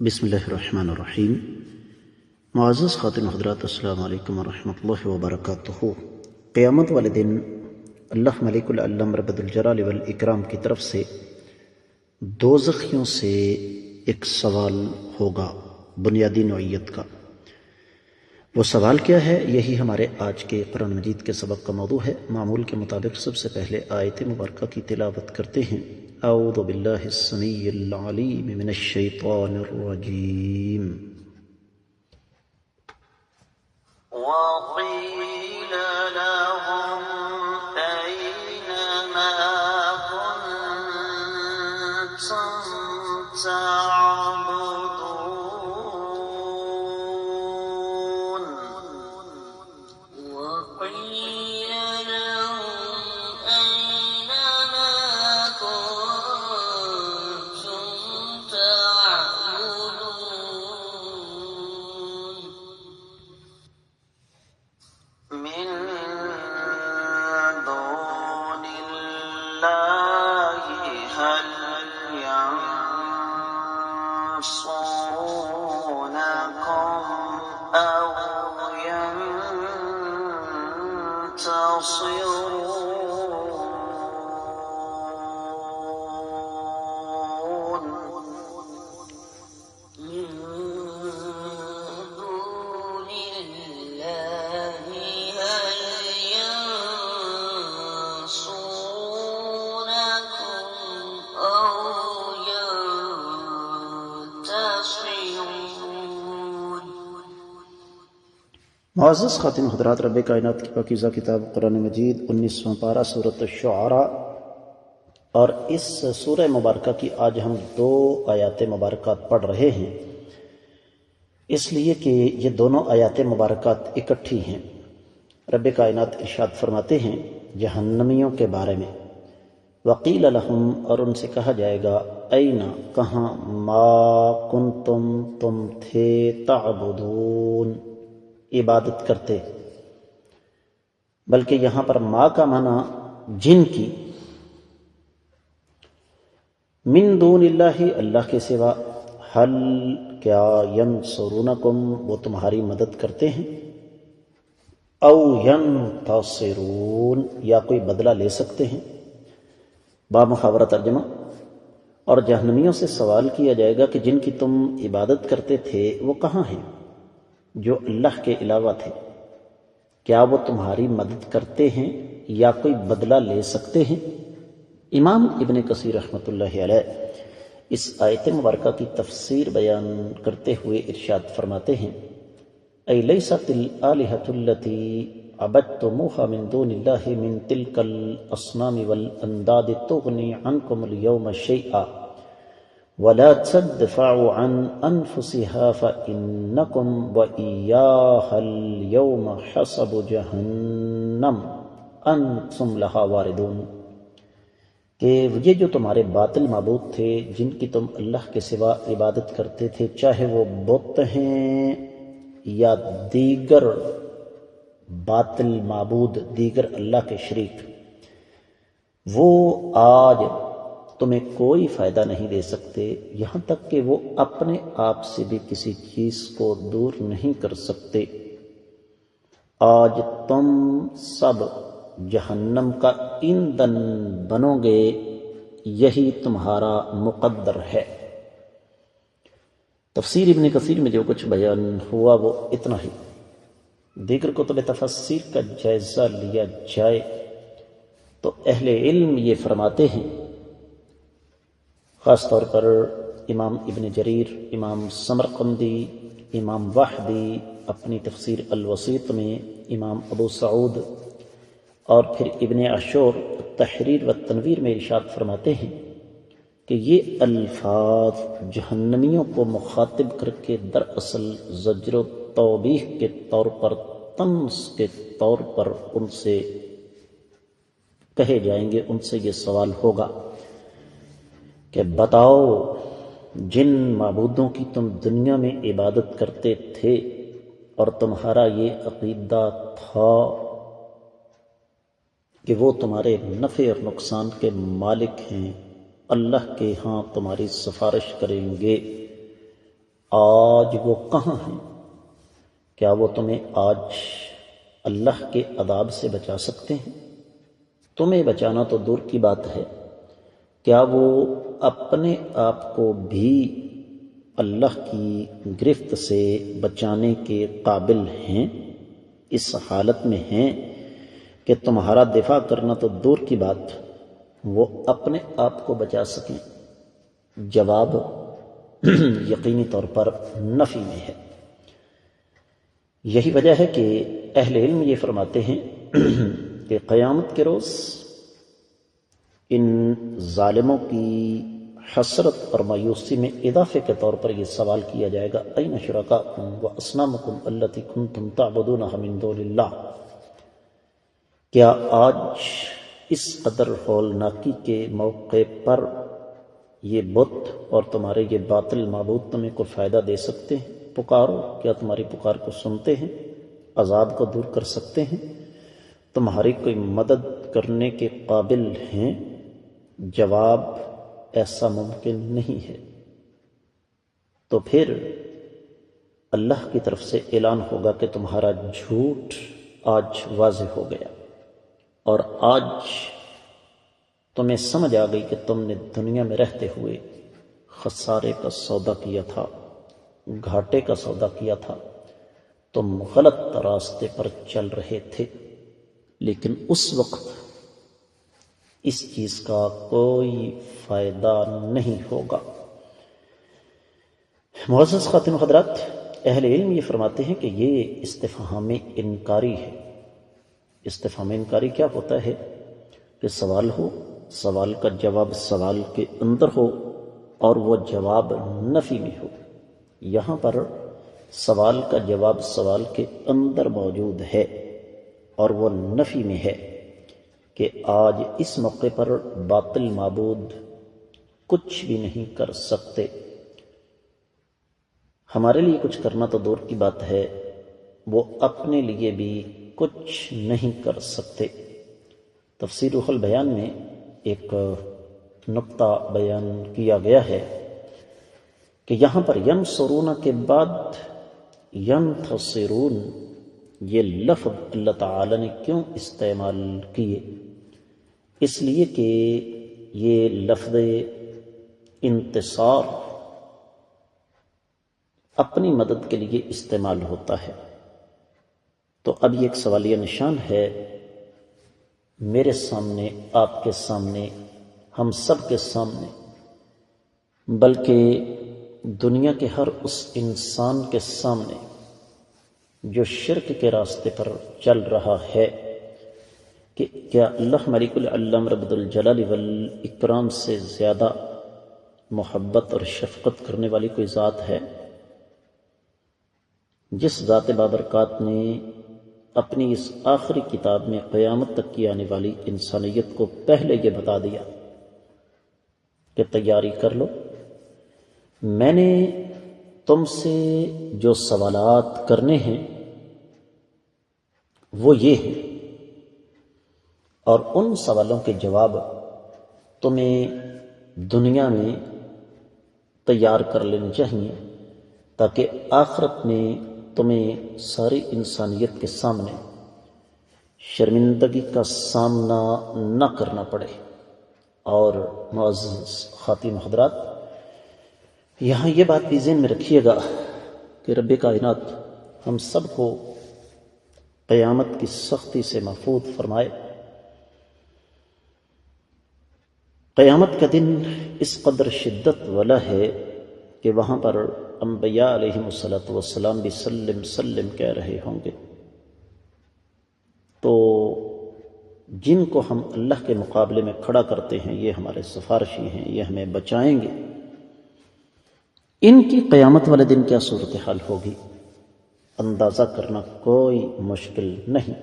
بسم اللہ الرحمن الرحیم۔ معزز خاتون حضرات، السلام علیکم ورحمۃ اللہ وبرکاتہ۔ قیامت والے دن اللہ ملک العلم رب الجلال والاکرام کی طرف سے دوزخیوں سے ایک سوال ہوگا بنیادی نوعیت کا۔ وہ سوال کیا ہے؟ یہی ہمارے آج کے قرآن مجید کے سبق کا موضوع ہے۔ معمول کے مطابق سب سے پہلے آیت مبارکہ کی تلاوت کرتے ہیں۔ اعوذ باللہ السمیع العلیم من الشیطان الرجیم۔ وقیل لهم أين ما كنتم تعبدون وقيل لهم أين ما كنتم تعبدون من دون الله هل ينصرونكم أو ينتصرون من دون الله هل ينصرونكم أو ينتصرون۔ معزز خاتون حضرات، رب کائنات کی پاکیزہ کتاب قرآن مجید 19واں پارہ سورۃ الشعراء، اور اس سورہ مبارکہ کی آج ہم 2 آیات مبارکات پڑھ رہے ہیں، اس لیے کہ یہ دونوں آیات مبارکات اکٹھی ہیں۔ رب کائنات ارشاد فرماتے ہیں جہنمیوں کے بارے میں، وقیل لہم، اور ان سے کہا جائے گا، اینا، کہاں، ما کنتم، تم تھے، تعبدون، عبادت کرتے، بلکہ یہاں پر ما کا معنی جن کی، من دون اللہ، اللہ کے سوا، حل، کیا، ینصرونکم، وہ تمہاری مدد کرتے ہیں، او ینتصرون، یا کوئی بدلہ لے سکتے ہیں، بامحاورہ ترجمہ۔ اور جہنمیوں سے سوال کیا جائے گا کہ جن کی تم عبادت کرتے تھے وہ کہاں ہیں، جو اللہ کے علاوہ تھے، کیا وہ تمہاری مدد کرتے ہیں یا کوئی بدلہ لے سکتے ہیں؟ امام ابن کثیر رحمۃ اللہ علیہ اس آیت مبارکہ کی تفسیر بیان کرتے ہوئے ارشاد فرماتے ہیں، ای لیست الآلہۃ التی عبدتموها من دون اللہ من تلک الاصنام والانداد تغنی عنکم اليوم شیئا ولا تدفع عن انفسها فانکم وإیاها اليوم حسب جہنم انتم لها واردون، کہ یہ جو تمہارے باطل معبود تھے جن کی تم اللہ کے سوا عبادت کرتے تھے، چاہے وہ بت ہیں یا دیگر باطل معبود، دیگر اللہ کے شریک، وہ آج تمہیں کوئی فائدہ نہیں دے سکتے، یہاں تک کہ وہ اپنے آپ سے بھی کسی چیز کو دور نہیں کر سکتے۔ آج تم سب جہنم کا ایندھن بنو گے، یہی تمہارا مقدر ہے۔ تفسیر ابن کثیر میں جو کچھ بیان ہوا وہ اتنا ہی۔ دیگر کتب تفسیر کا جائزہ لیا جائے تو اہل علم یہ فرماتے ہیں، خاص طور پر امام ابن جریر، امام سمرقندی، امام وحدی اپنی تفسیر الوسیط میں، امام ابو سعود، اور پھر ابن عاشور تحریر و تنویر میں ارشاد فرماتے ہیں کہ یہ الفاظ جہنمیوں کو مخاطب کر کے دراصل زجر و توبیخ کے طور پر، طنز کے طور پر ان سے کہے جائیں گے، ان سے یہ سوال ہوگا کہ بتاؤ جن معبودوں کی تم دنیا میں عبادت کرتے تھے اور تمہارا یہ عقیدہ تھا کہ وہ تمہارے نفع اور نقصان کے مالک ہیں، اللہ کے ہاں تمہاری سفارش کریں گے، آج وہ کہاں ہیں؟ کیا وہ تمہیں آج اللہ کے عذاب سے بچا سکتے ہیں؟ تمہیں بچانا تو دور کی بات ہے، کیا وہ اپنے آپ کو بھی اللہ کی گرفت سے بچانے کے قابل ہیں؟ اس حالت میں ہیں کہ تمہارا دفاع کرنا تو دور کی بات وہ اپنے آپ کو بچا سکیں؟ جواب یقینی طور پر نفی میں ہے۔ یہی وجہ ہے کہ اہل علم یہ فرماتے ہیں کہ قیامت کے روز ان ظالموں کی حسرت اور مایوسی میں اضافے کے طور پر یہ سوال کیا جائے گا، این شرکاءکم واصنامکم التی کنتم تعبدونها من دون اللہ؟ کیا آج اس قدر ہولناکی کے موقع پر یہ بت اور تمہارے یہ باطل معبود تمہیں کوئی فائدہ دے سکتے ہیں؟ پکارو، کیا تمہاری پکار کو سنتے ہیں؟ عذاب کو دور کر سکتے ہیں؟ تمہاری کوئی مدد کرنے کے قابل ہیں؟ جواب ایسا ممکن نہیں ہے۔ تو پھر اللہ کی طرف سے اعلان ہوگا کہ تمہارا جھوٹ آج واضح ہو گیا، اور آج تمہیں سمجھ آ گئی کہ تم نے دنیا میں رہتے ہوئے خسارے کا سودا کیا تھا، گھاٹے کا سودا کیا تھا، تم غلط راستے پر چل رہے تھے، لیکن اس وقت اس چیز کا کوئی فائدہ نہیں ہوگا۔ معزز خواتین و حضرات، اہل علم یہ فرماتے ہیں کہ یہ استفہام انکاری ہے۔ استفہام انکاری کیا ہوتا ہے؟ کہ سوال ہو، سوال کا جواب سوال کے اندر ہو اور وہ جواب نفی میں ہو۔ یہاں پر سوال کا جواب سوال کے اندر موجود ہے اور وہ نفی میں ہے کہ آج اس موقع پر باطل معبود کچھ بھی نہیں کر سکتے۔ ہمارے لیے کچھ کرنا تو دور کی بات ہے، وہ اپنے لیے بھی کچھ نہیں کر سکتے۔ تفسیر روح البیان میں ایک نقطہ بیان کیا گیا ہے کہ یہاں پر ینصرون کے بعد ینتصرون یہ لفظ اللہ تعالی نے کیوں استعمال کیے؟ اس لیے کہ یہ لفظ انتصار اپنی مدد کے لیے استعمال ہوتا ہے۔ تو اب یہ ایک سوالیہ نشان ہے میرے سامنے، آپ کے سامنے، ہم سب کے سامنے، بلکہ دنیا کے ہر اس انسان کے سامنے جو شرک کے راستے پر چل رہا ہے کہ کیا اللہ ملک العلم رب الجلال والاکرام سے زیادہ محبت اور شفقت کرنے والی کوئی ذات ہے؟ جس ذات بابرکات نے اپنی اس آخری کتاب میں قیامت تک کی آنے والی انسانیت کو پہلے یہ بتا دیا کہ تیاری کر لو، میں نے تم سے جو سوالات کرنے ہیں وہ یہ ہیں، اور ان سوالوں کے جواب تمہیں دنیا میں تیار کر لینے چاہیے تاکہ آخرت میں تمہیں ساری انسانیت کے سامنے شرمندگی کا سامنا نہ کرنا پڑے۔ اور معزز خواتین و حضرات، یہاں یہ بات بھی ذہن میں رکھیے گا کہ رب کائنات ہم سب کو قیامت کی سختی سے محفوظ فرمائے۔ قیامت کا دن اس قدر شدت والا ہے کہ وہاں پر انبیاء علیہم السلام بھی سلم سلم کہہ رہے ہوں گے۔ تو جن کو ہم اللہ کے مقابلے میں کھڑا کرتے ہیں یہ ہمارے سفارشی ہیں، یہ ہمیں بچائیں گے، ان کی قیامت والے دن کیا صورتحال ہوگی اندازہ کرنا کوئی مشکل نہیں۔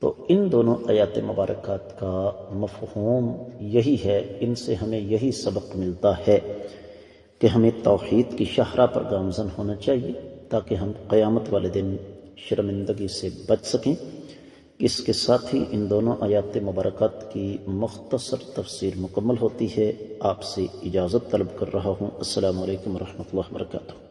تو ان دونوں آیات مبارکات کا مفہوم یہی ہے، ان سے ہمیں یہی سبق ملتا ہے کہ ہمیں توحید کی شاہراہ پر گامزن ہونا چاہیے تاکہ ہم قیامت والے دن شرمندگی سے بچ سکیں۔ اس کے ساتھ ہی ان دونوں آیات مبارکات کی مختصر تفسیر مکمل ہوتی ہے۔ آپ سے اجازت طلب کر رہا ہوں۔ السلام علیکم ورحمۃ اللہ وبرکاتہ۔